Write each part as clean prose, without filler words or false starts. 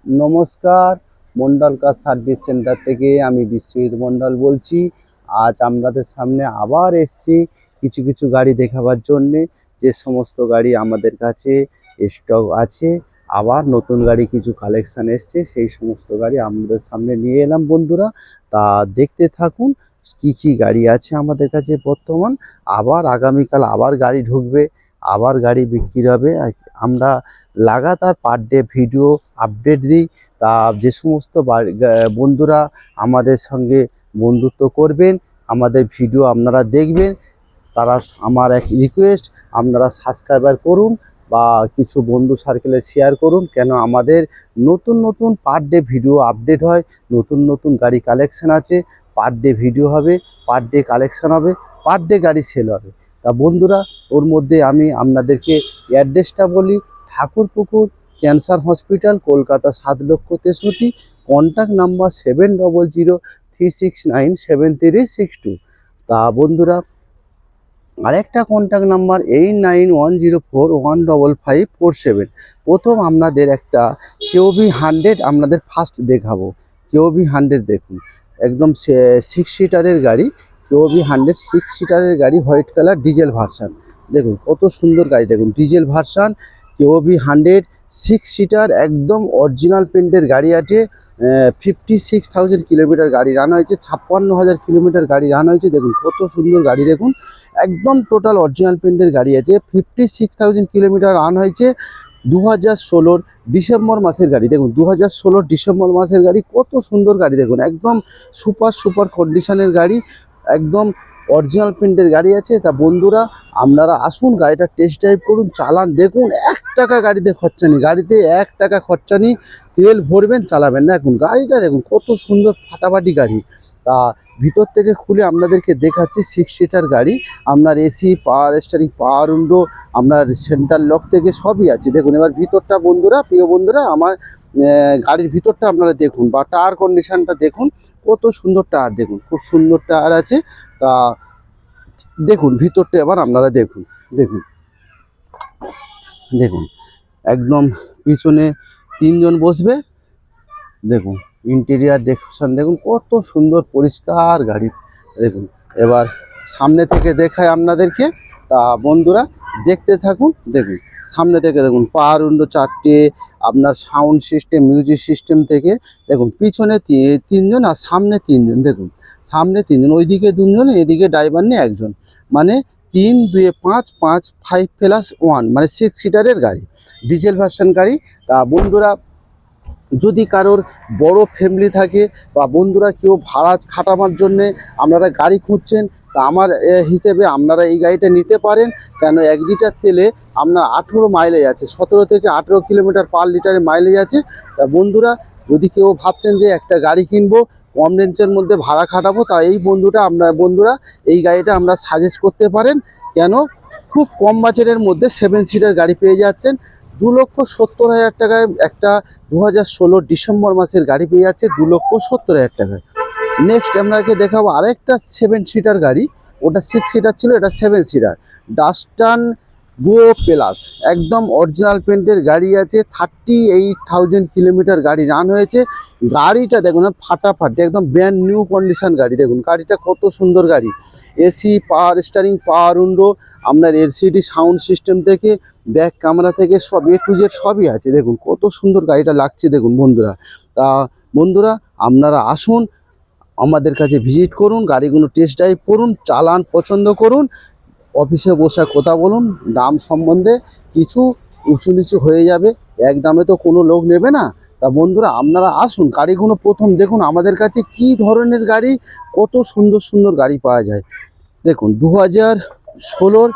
নমস্কার, Mondal car service centre থেকে আমি বিশ্বজিৎ মন্ডল বলছি। আজ আপনাদের সামনে আবার এসেছি কিছু কিছু গাড়ি দেখাবার জন্যে। যে সমস্ত গাড়ি আমাদের কাছে স্টক আছে, আবার নতুন গাড়ি কিছু কালেকশান এসছে, সেই সমস্ত গাড়ি আমাদের সামনে নিয়ে এলাম বন্ধুরা। তা দেখতে থাকুন কি কি গাড়ি আছে আমাদের কাছে বর্তমান। আবার আগামীকাল আবার গাড়ি ঢুকবে, আবার গাড়ি বিক্রি হবে। আমরা লাগাতার পার ডে ভিডিও আপডেট দিই। তা যে সমস্ত বন্ধুরা আমাদের সঙ্গে বন্ধুত্ব করবেন, আমাদের ভিডিও আপনারা দেখবেন, তারা আমার এক রিকোয়েস্ট, আপনারা সাবস্ক্রাইবার করুন বা কিছু বন্ধু সার্কেলে শেয়ার করুন। কেন আমাদের নতুন নতুন পার ডে ভিডিও আপডেট হয়, নতুন নতুন গাড়ি কালেকশান আছে, পার ডে ভিডিও হবে, পার ডে কালেকশান হবে, পার ডে গাড়ি সেল হবে। তা বন্ধুরা, ওর মধ্যে আমি আপনাদেরকে অ্যাড্রেসটা বলি। Thakurpukur cancer hospital, Kolkata 7,63,। Contact number 7003697362। তা বন্ধুরা, আরেকটা কন্ট্যাক্ট নাম্বার 8910415547। প্রথম আপনাদের একটা KOV 100 আপনাদের ফার্স্ট দেখাবো। KOV 100 দেখুন, একদম 6 সিটারের গাড়ি। KOV 100 6 সিটারের গাড়ি, হোয়াইট কালার, ডিজেল ভার্সান। দেখুন কত সুন্দর গাড়ি, দেখুন ডিজেল ভার্সান KOV 100 6 সিটার, একদম অরিজিনাল পেন্টের গাড়ি আছে। 56,000 কিলোমিটার গাড়ি রান হয়েছে, 56,000 কিলোমিটার গাড়ি রান হয়েছে। দেখুন কত সুন্দর গাড়ি, দেখুন একদম টোটাল অরিজিনাল পেন্টের গাড়ি আছে। 56,000 কিলোমিটার রান হয়েছে। 2016 ডিসেম্বর মাসের গাড়ি। দেখুন 2016 ডিসেম্বর মাসের গাড়ি, কত সুন্দর গাড়ি, দেখুন একদম সুপার সুপার কন্ডিশনের গাড়ি, একদম অরিজিনাল প্রিন্টের গাড়ি আছে। তা বন্ধুরা, আপনারা আসুন, গাড়িটা টেস্ট ড্রাইভ করুন, চালান, দেখুন 1 টাকা গাড়িতে খরচা নেই, গাড়িতে 1 টাকা খরচা নেই। তেল ভরবেন, চালাবেন। দেখুন গাড়িটা দেখুন কত সুন্দর ফাটাফাটি গাড়ি। তা ভিতর থেকে খুলে আপনাদেরকে দেখাচ্ছি। 6 সিটার গাড়ি, আপনার এসি, পাওয়ার স্টিয়ারিং, পাওয়ার উইন্ডো, আপনার সেন্টার লক থেকে সবই আছে। দেখুন এবার ভিতরটা বন্ধুরা, প্রিয় বন্ধুরা, আমার গাড়ির ভিতরটা আপনারা দেখুন, বা টায়ার কন্ডিশনটা দেখুন, কত সুন্দর টায়ার, দেখুন খুব সুন্দর টায়ার আছে। তা দেখুন ভিতরটা এবার আপনারা দেখুন, দেখুন দেখুন একদম পিছনে 3 জন বসবে। দেখুন ইন্টেরিয়ার ডেকোরেশন দেখুন কত সুন্দর পরিষ্কার গাড়ি। দেখুন এবার সামনে থেকে দেখায় আপনাদেরকে। তা বন্ধুরা দেখতে থাকুন। দেখুন সামনে থেকে দেখুন পাওয়ার উইন্ডো 4টে, আপনার সাউন্ড সিস্টেম, মিউজিক সিস্টেম থেকে। দেখুন পিছনে 3 জন আর সামনে 3 জন। দেখুন সামনে 3 জন, ওইদিকে 2 জন, এদিকে ড্রাইভার নিয়ে 1 জন, মানে 3 2 5 5 5+1, মানে 6 সিটারের গাড়ি, ডিজেল ভার্সন গাড়ি। তা বন্ধুরা, যদি কারোর বড় ফ্যামিলি থাকে বা বন্ধুরা কেউ ভাড়া খাটাবার জন্যে আপনারা গাড়ি খুঁজছেন, তা আমার হিসেবে আপনারা এই গাড়িটা নিতে পারেন। কেন 1 লিটার তেলে আপনার 18 মাইলেজ আছে, 17 থেকে 18 কিলোমিটার পার লিটারে মাইলেজ আছে। তা বন্ধুরা, যদি কেউ ভাবছেন যে একটা গাড়ি কিনবো, কম রেঞ্জের মধ্যে ভাড়া খাটাবো, তা এই বন্ধুরা এই গাড়িটা আমরা সাজেস্ট করতে পারেন। কেন খুব কম বাজেটের মধ্যে 7 সিটার গাড়ি পেয়ে যাচ্ছেন। 2,70,000 টাকায় একটা 2016 ডিসেম্বর মাসের গাড়ি পেয়ে যাচ্ছে 2,70,000 টাকায়। নেক্সট আপনাকে দেখাবো আরেকটা 7 সিটার গাড়ি। ওটা 6 সিটার ছিল, এটা 7 সিটার, ডাস্টান গো প্লাস, একদম অরিজিনাল পেন্টের গাড়ি আছে। 38,000 কিলোমিটার গাড়ি রান হয়েছে। গাড়িটা দেখুন ফাটাফাটি, একদম ব্র্যান্ড নিউ কন্ডিশন গাড়ি। দেখুন গাড়িটা কত সুন্দর গাড়ি, এসি, পাওয়ার স্টিয়ারিং, পাওয়ার উইন্ডো, আপনার এলসিডি সাউন্ড সিস্টেম থেকে, ব্যাক ক্যামেরা থেকে সব A to Z সবই আছে। দেখুন কত সুন্দর গাড়িটা লাগছে, দেখুন বন্ধুরা। তা বন্ধুরা, আপনারা আসুন, আমাদের কাছে ভিজিট করুন, গাড়িগুলো টেস্ট ড্রাইভ করুন, চালান, পছন্দ করুন, অফিসে বসে কথা বলুন, দাম সম্বন্ধে কিছু উঁচু নিচু হয়ে যাবে, এক দামে তো কোনো লোক নেবে না। তা বন্ধুরা আপনারা আসুন, গাড়িগুলো প্রথম দেখুন আমাদের কাছে কি ধরনের গাড়ি, কত সুন্দর সুন্দর গাড়ি পাওয়া যায়। দেখুন 2016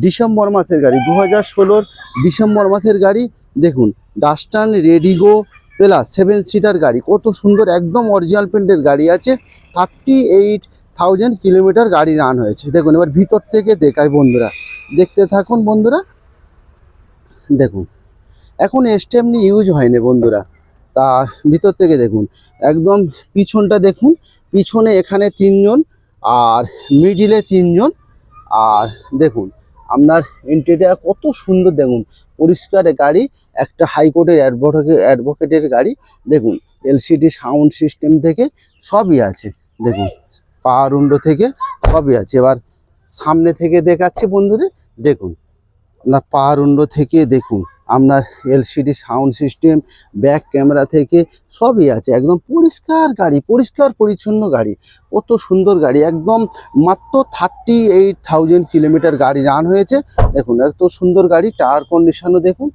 ডিসেম্বর মাসের গাড়ি, 2016 ডিসেম্বর মাসের গাড়ি। দেখুন ডাস্টান রেডিগো প্লাস 7 সিটার গাড়ি, কত সুন্দর, একদম অরিজিনাল পেন্টের গাড়ি আছে। 38,000 কিলোমিটার গাড়ি রান হয়েছে। দেখুন এবার ভিতর থেকে দেখায় বন্ধুরা, দেখতে থাকুন বন্ধুরা। দেখুন এখন স্টেপনি ইউজ হয়নি বন্ধুরা। তা ভিতর থেকে দেখুন, একদম পিছনটা দেখুন, পিছনে এখানে 3 জন আর মিডিলে 3 জন। আর দেখুন আপনার ইন্টেরিয়ার কত সুন্দর, দেখুন পরিষ্কার গাড়ি, একটা হাইকোর্টের অ্যাডভোকেটের গাড়ি। দেখুন এলসিডি সাউন্ড সিস্টেম থেকে সবই আছে, দেখুন পাওয়ার উইন্ডো থেকে সবই আছে। এবার সামনে থেকে দেখাচ্ছি বন্ধুদের, দেখুন আপনার পাওয়ার উইন্ডো থেকে দেখুন আপনার LCD sound system, back camera থেকে সবই আছে। একদম পরিষ্কার গাড়ি, পরিষ্কার পরিচ্ছন্ন গাড়ি, কত সুন্দর গাড়ি। একদম মাত্র 38,000 কিলোমিটার গাড়ি রান হয়েছে। দেখুন এত সুন্দর গাড়ি, টায়ার কন্ডিশনও দেখুন।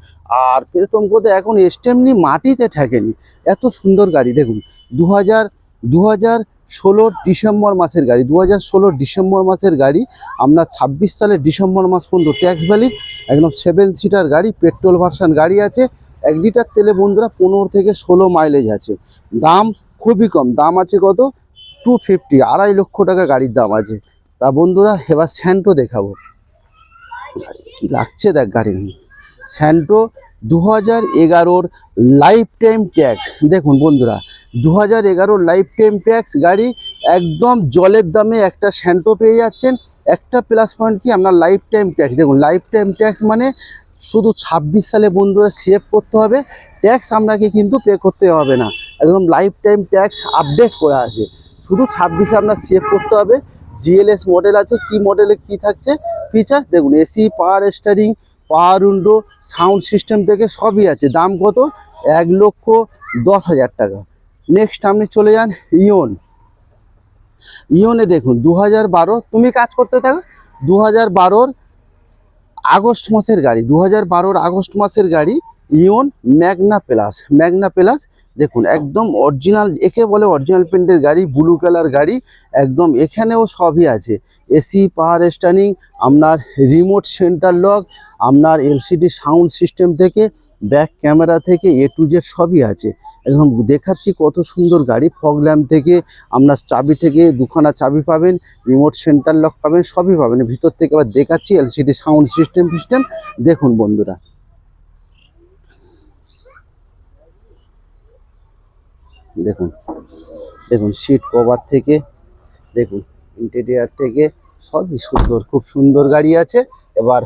আর প্রথম কথা এখন স্টেমনি মাটিতে ঠেকেনি, এত সুন্দর গাড়ি। দেখুন 2016 ডিসেম্বর মাসের গাড়ি, 2016 ডিসেম্বর মাসের গাড়ি। আপনার 26 সালের ডিসেম্বর মাস পর্যন্ত ট্যাক্স ভ্যালিড, একদম 7 সিটার গাড়ি, পেট্রোল ভার্সন গাড়ি আছে। 1 লিটার তেলে বন্ধুরা 15 থেকে 16 মাইলেজ আছে। দাম খুবই কম, দাম আছে কত 250, 2.5 লক্ষ টাকা গাড়ির দাম আছে। তা বন্ধুরা এবার স্যান্টো দেখাবো, কি লাগছে দেখ গাড়ি। স্যান্টো 2011 লাইফ টাইম ট্যাক্স। দেখুন বন্ধুরা 2011 লাইফ টাইম ট্যাক্স গাড়ি, একদম জলের দামে একটা স্যান্টো পেয়ে যাচ্ছেন। একটা প্লাস পয়েন্ট কি, আপনার লাইফ টাইম ট্যাক্স। দেখুন লাইফ টাইম ট্যাক্স মানে শুধু 26 সালে বন্ধুরা সেভ করতে হবে, ট্যাক্স আপনাকে কিন্তু পে করতে হবে না। একদম লাইফ টাইম ট্যাক্স আপডেট করা আছে, শুধু 26-এ আপনার সেভ করতে হবে। জিএলএস মডেল আছে, কি মডেলে কি থাকছে ফিচার্স দেখুন, এসি, পাওয়ার স্টিয়ারিং, পাওয়ার উইন্ডো, সাউন্ড সিস্টেম থেকে সবই আছে। দাম কত 1,10,000 টাকা। নেক্সট আপনি চলে যান ইয়নে দেখুন 2012, তুমি কাজ করতে থাকো, 2012 আগস্ট মাসের গাড়ি, 2012 আগস্ট মাসের গাড়ি ইয়ন ম্যাগনা প্লাস। দেখুন একদম অরিজিনাল, একে বলে অরিজিনাল প্রিন্টের গাড়ি, ব্লু কালার গাড়ি একদম। এখানেও সবই আছে, এসি, পাওয়ার স্টিয়ারিং, আপনার রিমোট সেন্টার লক, আপনার এলসিডি সাউন্ড সিস্টেম থেকে ব্যাক ক্যামেরা থেকে এ টু জেড সবই আছে। একদম দেখাচ্ছি কত সুন্দর গাড়ি। ফগ ল্যাম্প থেকে আপনার চাবি থেকে দুখানা চাবি পাবেন, রিমোট সেন্টার লক পাবেন, সবই পাবেন ভিতর থেকে। আবার দেখাচ্ছি এলসিডি সাউন্ড সিস্টেম দেখুন বন্ধুরা, দেখুন দেখুন সিট কভার থেকে দেখুন, ইন্টেরিয়ার থেকে সবই সুন্দর, খুব সুন্দর গাড়ি আছে। এবার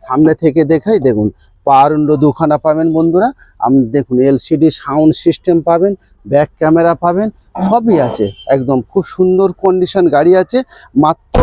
সামনে থেকে দেখাই, দেখুন পাওয়ার উইন্ডো দুখানা পাবেন বন্ধুরা। আপনি দেখুন এলসিডি সাউন্ড সিস্টেম পাবেন, ব্যাক ক্যামেরা পাবেন, সবই আছে। একদম খুব সুন্দর কন্ডিশন গাড়ি আছে। মাত্র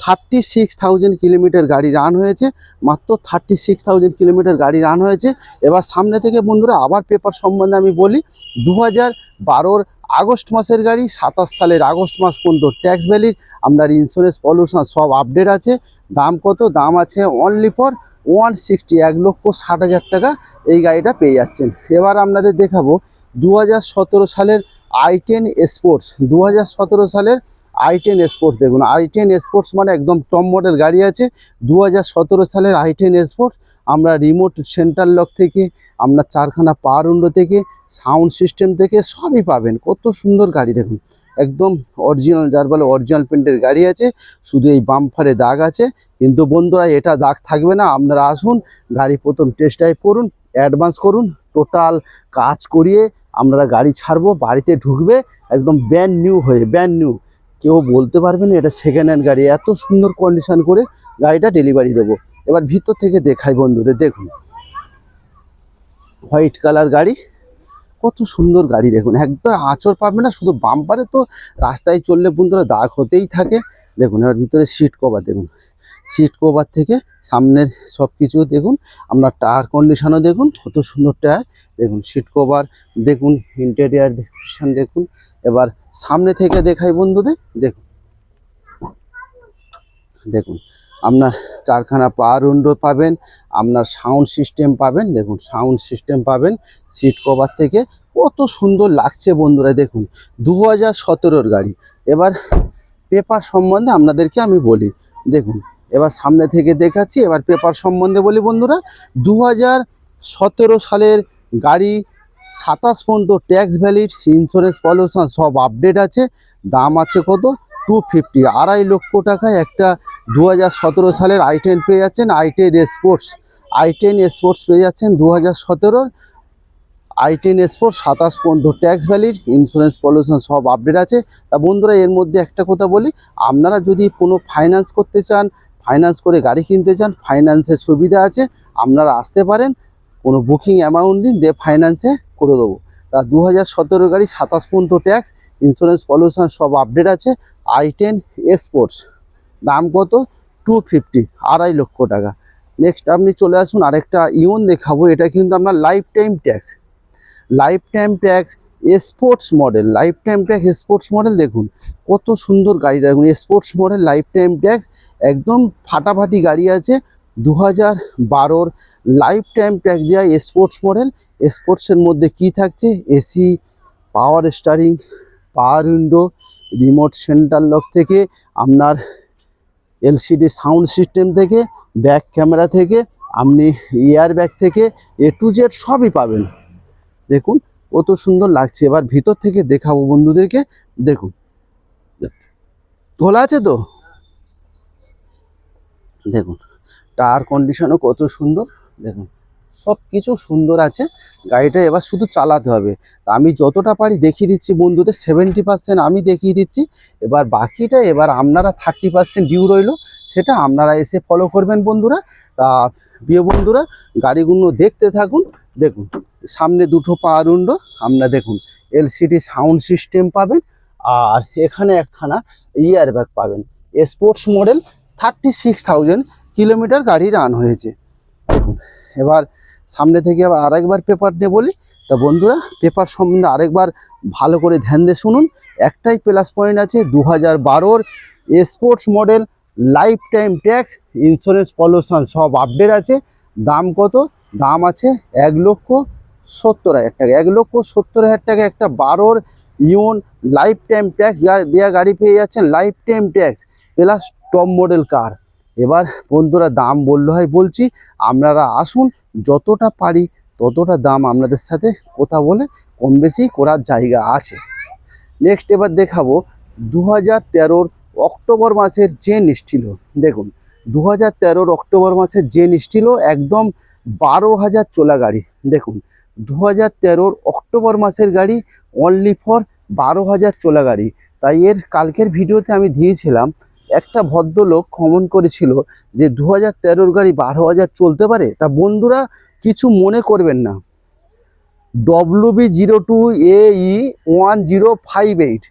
36,000 কিলোমিটার গাড়ি রান হয়েছে, মাত্র 36,000 কিলোমিটার গাড়ি রান হয়েছে। এবার সামনে থেকে বন্ধুরা আবার পেপার সম্বন্ধে আমি বলি। 2012 আগস্ট মাসের গাড়ি, 27 সালের আগস্ট মাস পর্যন্ত ট্যাক্স ভ্যালিড, আপনার ইন্স্যুরেন্স পলিউশন সব আপডেট আছে। দাম কত, দাম আছে অনলি ফর 160, 1,60,000 টাকা এই গাড়িটা পেয়ে যাচ্ছেন। এবার আপনাদের দেখাবো 2017 সালের i10 স্পোর্টস, 2017 সালের i10 স্পোর্টস। দেখুন i10 স্পোর্টস মানে একদম টপ মডেল গাড়ি আছে। 2017 সালের i10 স্পোর্টস, আমরা রিমোট সেন্টার লক থেকে, আপনার 4খানা পাওয়ার উইন্ডো থেকে, সাউন্ড সিস্টেম থেকে সবই পাবেন। কত সুন্দর গাড়ি দেখুন, একদম অরিজিনাল, যার বলে অরিজিনাল প্রিন্টের গাড়ি আছে। শুধু এই বাম্পারে দাগ আছে, কিন্তু বন্ধুরা এটা দাগ থাকবে না। আপনারা আসুন, গাড়ি প্রথম টেস্ট ড্রাইভ করুন, অ্যাডভান্স করুন, টোটাল কাজ করিয়ে আমরা গাড়ি ছাড়বো, বাড়িতে ঢুকবে একদম ব্র্যান্ড নিউ হয়ে, ব্র্যান্ড নিউ। কেউ বলতে পারবে না এটা সেকেন্ড হ্যান্ড গাড়ি, এত সুন্দর কন্ডিশন করে গাড়িটা ডেলিভারি দেবো। এবার ভিতর থেকে দেখাই বন্ধুদের, দেখুন হোয়াইট কালার গাড়ি, কত সুন্দর গাড়ি। দেখুন একদম আঁচড় পাবে না, শুধু বাম্পারে তো রাস্তায় চললে বন্ধুরা দাগ হতেই থাকে। দেখুন এবার ভিতরে সিট কভার, দেখুন সিট কভার থেকে সামনের সব কিছু দেখুন, আপনার টায়ার কন্ডিশনও দেখুন কত সুন্দর টায়ার। দেখুন সিট কভার দেখুন, ইন্টেরিয়ার দেখুন। এবার সামনে থেকে দেখাই বন্ধুদের, দেখুন দেখুন আপনার 4খানা পাওয়ার উইন্ডো পাবেন, আপনার সাউন্ড সিস্টেম পাবেন, দেখুন সাউন্ড সিস্টেম পাবেন সিট কভার থেকে। কত সুন্দর লাগছে বন্ধুরা, দেখুন 2017 গাড়ি। এবার পেপার সম্বন্ধে আপনাদেরকে আমি বলি, দেখুন এবার সামনে থেকে দেখাচ্ছি। এবার পেপার সম্বন্ধে বলি বন্ধুরা, 2017 সালের গাড়ি, 27 পর্যন্ত ট্যাক্স ভ্যালিড, ইন্স্যুরেন্স পলিউশন সব আপডেট আছে। দাম আছে কত 250, 2.5 লক্ষ টাকায় একটা 2017 সালের i10 পেয়ে যাচ্ছেন। i10 স্পোর্টস পেয়ে যাচ্ছেন 2017 i10 স্পোর্টস, 27 পর্যন্ত ট্যাক্স ভ্যালিড, ইন্স্যুরেন্স পলিউশন সব আপডেট আছে। তা বন্ধুরা এর মধ্যে একটা কথা বলি, আপনারা যদি কোনো ফাইন্যান্স করতে চান, ফাইন্যান্স করে গাড়ি কিনতে চান, ফাইন্যান্সের সুবিধা আছে, আপনারা আসতে পারেন। কোনো বুকিং অ্যামাউন্ট দিন, দিয়ে ফাইন্যান্সে করে দেবো। তা 2017 গাড়ি, 27 পর্যন্ত ট্যাক্স, ইন্স্যুরেন্স পলিউশন সব আপডেট আছে। i10 স্পোর্টস, দাম কত? 250, 2.5 লক্ষ টাকা। নেক্সট আপনি চলে আসুন, আরেকটা ইওন দেখাবো। এটা কিন্তু আপনার life time tax, life time tax sports model, life time tax sports model. দেখুন কত সুন্দর গাড়ি, দেখুন sports model life time tax, একদম ফাটাফাটি গাড়ি আছে। 2012 লাইফ টাইম ট্যাক্স দেওয়া স্পোর্টস মডেল। স্পোর্টসের মধ্যে কি থাকছে? এসি, পাওয়ার স্টারিং, পাওয়ার উইন্ডো, রিমোট সেন্টার লক থেকে আপনার এলসিডি সাউন্ড সিস্টেম থেকে, ব্যাক ক্যামেরা থেকে, আপনি এয়ার ব্যাগ থেকে A to Z সবই পাবেন। দেখুন কত সুন্দর লাগছে। এবার ভিতর থেকে দেখাবো বন্ধুদেরকে। দেখুন খোলা আছে তো, দেখুন টায়ার কন্ডিশনও কত সুন্দর, দেখুন সব কিছু সুন্দর আছে। গাড়িটা এবার শুধু চালাতে হবে। আমি যতটা পারি দেখিয়ে দিচ্ছি বন্ধুদের, 70% আমি দেখিয়ে দিচ্ছি। এবার বাকিটা এবার আপনারা 30% ডিউ রইলো, সেটা আপনারা এসে ফলো করবেন বন্ধুরা। তা প্রিয় বন্ধুরা, গাড়িগুলো দেখতে থাকুন। দেখুন সামনে দুটো পাওয়ার উইন্ডো, আপনারা দেখুন এলসিডি সাউন্ড সিস্টেম পাবেন, আর এখানে একখানা ইয়ার ব্যাগ পাবেন। স্পোর্টস মডেল, 36,000 কিলোমিটার গাড়ি রান হয়েছে। দেখুন এবার সামনে থেকে আবার আরেকবার পেপার নিয়ে বলি। তা বন্ধুরা পেপার সম্বন্ধে আরেকবার ভালো করে ধ্যান দিয়ে শুনুন। একটাই প্লাস পয়েন্ট আছে, 2012 sports model, life time tax, insurance pollution সব আপডেট আছে। দাম কত? দাম আছে 1,70,000 টাকা। 1,70,000 টাকা একটা 12 ইওন লাইফ টাইম ট্যাক্স দেওয়া গাড়ি পেয়ে যাচ্ছেন, lifetime tax plus top model car. এবার বন্ধুরা দাম বললে হয় বলছি, আপনারা আসুন, যতটা পারি ততটা দাম আপনাদের সাথে কথা বলে কম বেশি করার জায়গা আছে। নেক্সট এবার দেখাবো 2013 অক্টোবর মাসের জেন স্টিল। দেখুন 2013 অক্টোবর মাসের জেন স্টিল, একদম 12,000 চলা গাড়ি। দেখুন 2013 অক্টোবর মাসের গাড়ি, অনলি ফর 12,000 চলা গাড়ি। তাই এর কালকের ভিডিওতে আমি দিয়েছিলাম, একটা ভদ্রলোক কমেন্ট করেছিল যে 2013 গাড়ি 12,000 চলতে পারে। তা বন্ধুরা কিছু মনে করবেন না, WB02AE1058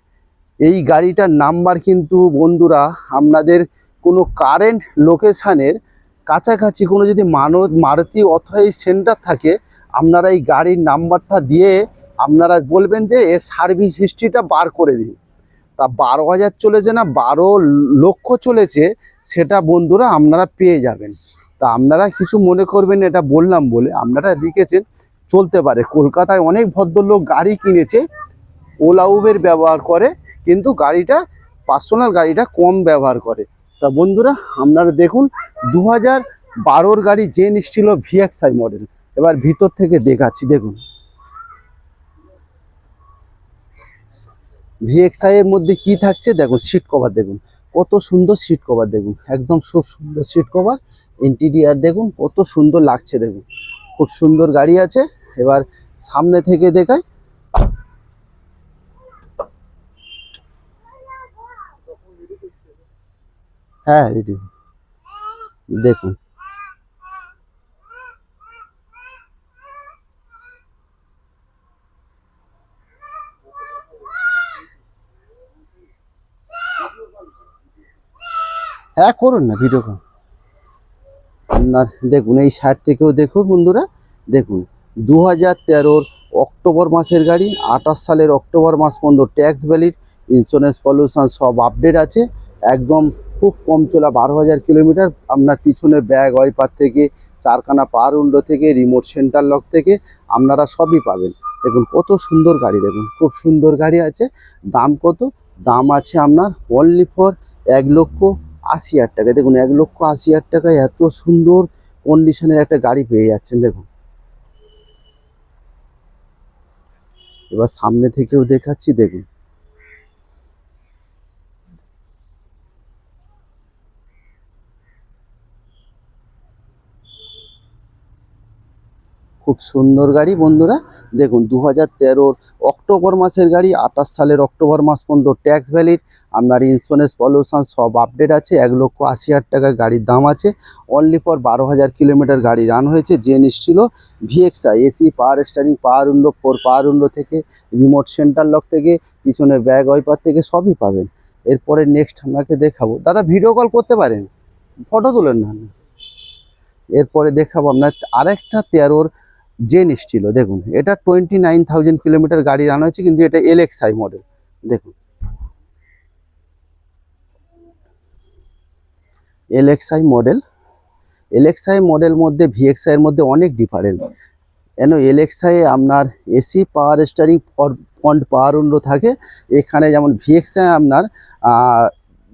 এই গাড়িটার নাম্বার কিন্তু বন্ধুরা আপনাদের কোনো কারেন্ট লোকেশানের কাছাকাছি কোনো যদি মারুতি অথরাইজ সেন্টার থাকে, আপনারা এই গাড়ির নাম্বারটা দিয়ে আপনারা বলবেন যে এর সার্ভিস হিস্ট্রিটা বার করে দিন। তা 12,000 চলেছে না 12 লক্ষ চলেছে, সেটা বন্ধুরা আপনারা পেয়ে যাবেন। তা আপনারা কিছু মনে করবেন, এটা বললাম বলে আপনারা লিখেছেন, চলতে পারে। কলকাতায় অনেক ভদ্রলোক গাড়ি কিনেছে, ওলা উবের ব্যবহার করে, কিন্তু গাড়িটা পার্সোনাল গাড়িটা কম ব্যবহার করে। তা বন্ধুরা আপনারা দেখুন 2012 গাড়ি জেন স্টিল VXI মডেল। এবার ভিতর থেকে দেখাচ্ছি। দেখুন VXI এর মধ্যে কি থাকছে, দেখুন সিট কভার দেখুন কত সুন্দর সিট কভার, দেখুন একদম খুব সুন্দর সিট কভার। ইন্টেরিয়ার দেখুন কত সুন্দর লাগছে, দেখুন খুব সুন্দর গাড়ি আছে। এবার সামনে থেকে দেখাই। হ্যাঁ এটি দেখুন, হ্যাঁ করুন না ভিডিও করুন। আপনার দেখুন এই সাইড থেকেও দেখুন বন্ধুরা। দেখুন 2013 অক্টোবর মাসের গাড়ি, 28 সালের অক্টোবর মাস পর্যন্ত ট্যাক্স ভ্যালিড, ইন্স্যুরেন্স পলিউশন সব আপডেট আছে। একদম খুব কম চলা, 12,000 কিলোমিটার। আপনার পিছনে ব্যাগ ওয়াইপার থেকে, চারখানা পাওয়ার উইন্ডো থেকে, রিমোট সেন্টার লক থেকে আপনারা সবই পাবেন। দেখুন কত সুন্দর গাড়ি, দেখুন খুব সুন্দর গাড়ি আছে। দাম কত? দাম আছে আপনার অনলি ফর 1,80,000 টাকা। দেখুন 1,80,000 টাকায় এত সুন্দর কন্ডিশনের একটা গাড়ি পেয়ে যাচ্ছেন। দেখুন এবার সামনে থেকেও দেখাচ্ছি। দেখুন খুব সুন্দর গাড়ি বন্ধুরা। দেখুন 2013 অক্টোবর মাসের গাড়ি, 28 সালের অক্টোবর মাস পর্যন্ত ট্যাক্স ভ্যালিড। আপনার ইন্স্যুরেন্স পলিউশন সব আপডেট আছে। 1,80,000 টাকা গাড়ির দাম আছে। অনলি ফর 12,000 কিলোমিটার গাড়ি রান হয়েছে। যে ছিল ভিএক্সআই এসি পাওয়ার স্টারিং, পাওয়ার উইন্ডো, 4 পাওয়ার উইন্ডো থেকে, রিমোট সেন্টার লক থেকে, পিছনে ব্যাগ ওয়াইপার থেকে সবই পাবেন। এরপরে নেক্সট আপনাকে দেখাবো, দাদা ভিডিও কল করতে পারেন, ফটো তুলেন না। এরপরে দেখাবো আপনার আরেকটা 13 জেন ছিল। দেখুন এটা 29,000 কিলোমিটার গাড়ি রান হয়েছে, কিন্তু এটা এলএক্সআই মডেল। দেখুন এলএক্সআই মডেল মধ্যে ভিএক্সআই এর মধ্যে অনেক ডিফারেন্স। কেন এলএক্সআই আপনার এসি পাওয়ার স্টারিং, ফ্রন্ট পাওয়ার উইন্ডো থাকে। এখানে যেমন ভিএক্সআই আপনার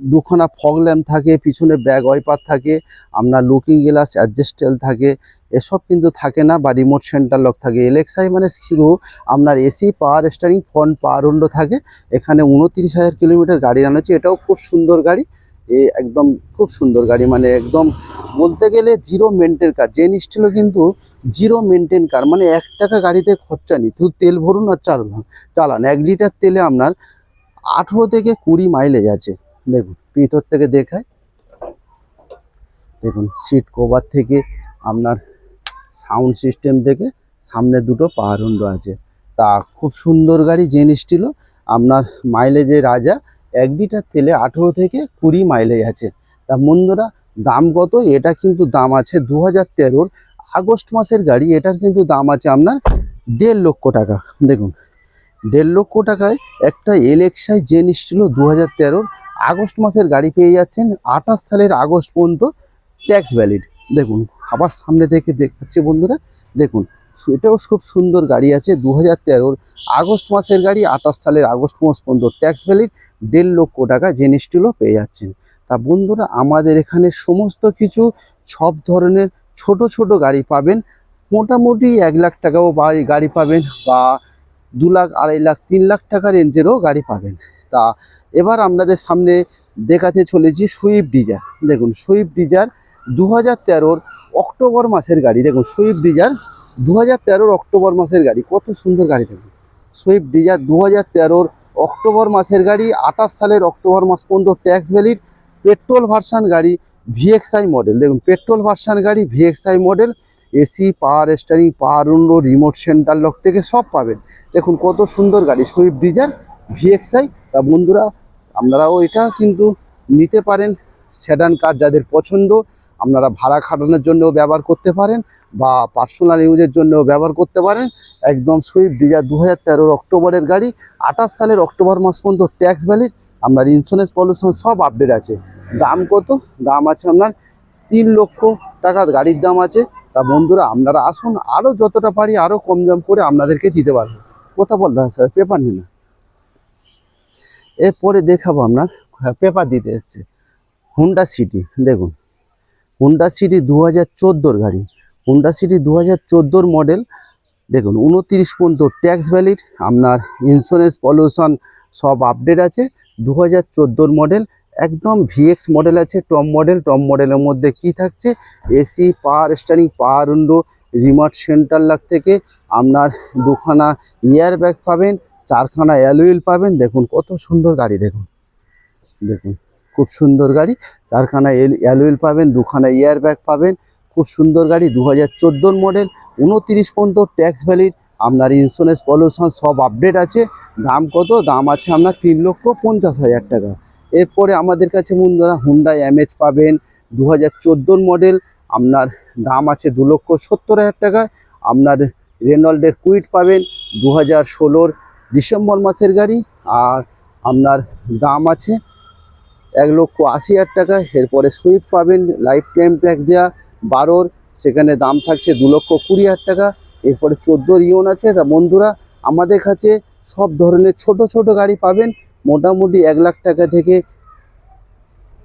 দুখানা ফগ ল্যাম্প থাকে, পিছনে ব্যাগ ওয়াইপার থাকে, আপনার লুকিং গ্লাস অ্যাডজাস্টেবল থাকে, এসব কিন্তু থাকে না, বা রিমোট সেন্টার লক থাকে। এলএক্সআই মানে শুধু আপনার এসি পাওয়ার স্টারিং, ফ্রন্ট পাওয়ার উইন্ডো থাকে। এখানে 29,000 কিলোমিটার গাড়ি রান হচ্ছে। এটাও খুব সুন্দর গাড়ি, একদম খুব সুন্দর গাড়ি, মানে একদম বলতে গেলে জিরো মেনটেন কার। জেন স্টিলও কিন্তু জিরো মেনটেন কার, মানে 1 টাকা গাড়িতে খরচা নেই, শুধু তেল ভরুন আর চালান। 1 লিটার তেলে আপনার 18 থেকে 20 মাইলেজ আছে। দেখুন ভিতর থেকে দেখায়, দেখুন সিট কভার থেকে আপনার সাউন্ড সিস্টেম থেকে সামনে দুটো পাওয়ার উইন্ডো আছে। তা খুব সুন্দর গাড়ি, জেন স্টিলও আপনার মাইলেজে রাজা। 1 লিটার তেলে 18 থেকে 20 মাইলেজ আছে। তা বন্ধুরা দাম কত? এটা কিন্তু দাম আছে 2013 আগস্ট মাসের গাড়ি। এটার কিন্তু দাম আছে আপনার 1.5 লক্ষ টাকা। দেখুন 1.5 লক্ষ টাকায় একটা এলএক্সআই জেন ছিল 2013 আগস্ট মাসের গাড়ি পেয়ে যাচ্ছেন। 28 সালের আগস্ট পর্যন্ত ট্যাক্স ভ্যালিড। দেখুন আবার সামনে থেকে দেখাচ্ছি বন্ধুরা। দেখুন এটাও খুব সুন্দর গাড়ি আছে। 2013 আগস্ট মাসের গাড়ি, 28 সালের আগস্ট মাস পর্যন্ত ট্যাক্স ভ্যালিড। 1.5 লক্ষ টাকা জেন স্টিলও পেয়ে যাচ্ছেন। তা বন্ধুরা আমাদের এখানে সমস্ত কিছু সব ধরনের ছোট ছোট গাড়ি পাবেন। মোটামুটি 1 লাখ টাকাও গাড়ি পাবেন, বা 2 লাখ, 2.5 লাখ, 3 লাখ টাকা রেঞ্জেরও গাড়ি পাবেন। তা এবার আপনাদের সামনে দেখাতে চলেছি সুইফট ডিজায়ার। দেখুন সুইফট ডিজায়ার 2013 অক্টোবর মাসের গাড়ি। দেখুন সুইফট ডিজায়ার 2013 অক্টোবর মাসের গাড়ি, কত সুন্দর গাড়ি। দেখুন সুইফট ডিজায়ার 2013 অক্টোবর মাসের গাড়ি, 28 সালের অক্টোবর মাস পর্যন্ত ট্যাক্স ভ্যালিড। পেট্রোল ভার্সান গাড়ি, ভিএক্সআই মডেল। দেখুন পেট্রোল ভার্সান গাড়ি, ভিএক্সআই মডেল, এসি পাওয়ার স্টারিং, পাওয়ার উইন্ডো, রিমোট সেন্টার লক থেকে সব পাবেন। দেখুন কত সুন্দর গাড়ি সুইফট ডিজায়ার ভিএক্সআই। তা বন্ধুরা আপনারাও এটা কিন্তু নিতে পারেন। সেডান কার যাদের পছন্দ, আপনারা ভাড়া খাটানোর জন্যও ব্যবহার করতে পারেন, বা পার্সোনাল ইউজের জন্যও ব্যবহার করতে পারেন। একদম সুইফট ডিজায়ার 2013 অক্টোবরের গাড়ি, 28 সালের অক্টোবর মাস পর্যন্ত ট্যাক্স ভ্যালিড। আপনার ইন্স্যুরেন্স পলিউশন সব আপডেট আছে। দাম কত? দাম আছে আপনার 3 লক্ষ টাকা গাড়ির দাম আছে। তা বন্ধুরা আপনারা আসুন, আরও যতটা পারি আরও কম দাম করে আপনাদেরকে দিতে পারবো। কথা বলতে হয় স্যার, পেপার নিন না। এরপরে দেখাবো আপনার পেপার দিতে এসছে হুন্ডা সিটি। দেখুন হুন্ডা সিটি 2014 গাড়ি, হুন্ডা সিটি 2014 মডেল। দেখুন 29 পর্যন্ত ট্যাক্স ভ্যালিড। আপনার ইন্স্যুরেন্স পলিউশন সব আপডেট আছে। 2014 মডেল, একদম ভিএক্স মডেল আছে, টপ মডেল। টপ মডেলের মধ্যে কি থাকছে? এসি পাওয়ার স্টারিং, পাওয়ার উইন্ডো, রিমোট সেন্টার লক থেকে আপনার 2খানা এয়ার ব্যাগ পাবেন, 4খানা অ্যালুইল পাবেন। দেখুন কত সুন্দর গাড়ি। দেখুন দেখুন খুব সুন্দর গাড়ি, 4খানা অ্যালুইল পাবেন, 2খানা এয়ার ব্যাগ পাবেন। খুব সুন্দর গাড়ি, 2014 মডেল, 29 পর্যন্ত ট্যাক্স ভ্যালিড। আপনার ইন্স্যুরেন্স পলিউশন সব আপডেট আছে। দাম কত? দাম আছে আপনার 3,50,000 টাকা। এরপরে আমাদের কাছে বন্ধুরা হুন্ডা এমএচ পাবেন, 2014 মডেল। আপনার দাম আছে 2,70,000 টাকা। আপনার রেনল্ডের কুইট পাবেন, 2016 ডিসেম্বর মাসের গাড়ি, আর আপনার দাম আছে 1,80,000 টাকা। এরপরে সুইফট পাবেন, লাইফ টাইম ট্যাক্স দেওয়া 12, সেখানে দাম থাকছে 2,20,000 টাকা। এরপরে 14 ইয়ন আছে। তা বন্ধুরা আমাদের কাছে সব ধরনের ছোট ছোট গাড়ি পাবেন, মোটামুটি 1 লাখ টাকা থেকে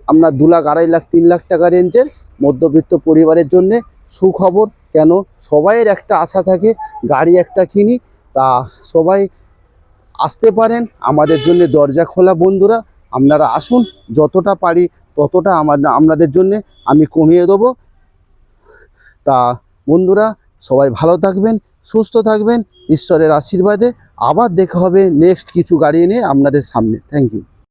আপনার 2 লাখ, 2.5 লাখ, 3 লাখ টাকা রেঞ্জের মধ্যবিত্ত পরিবারের জন্যে সুখবর। কেন সবাইয়ের একটা আশা থাকে গাড়ি একটা কিনি। তা সবাই আসতে পারেন, আমাদের জন্য দরজা খোলা বন্ধুরা। আপনারা আসুন, যতটা পারি ততটা আপনাদের জন্য আমি কমিয়ে দেবো। তা বন্ধুরা সবাই ভালো থাকবেন, সুস্থ থাকবেন, ঈশ্বরের আশীর্বাদে আবার দেখা হবে নেক্সট কিছু গাড়ি নিয়ে আপনাদের সামনে। Thank you.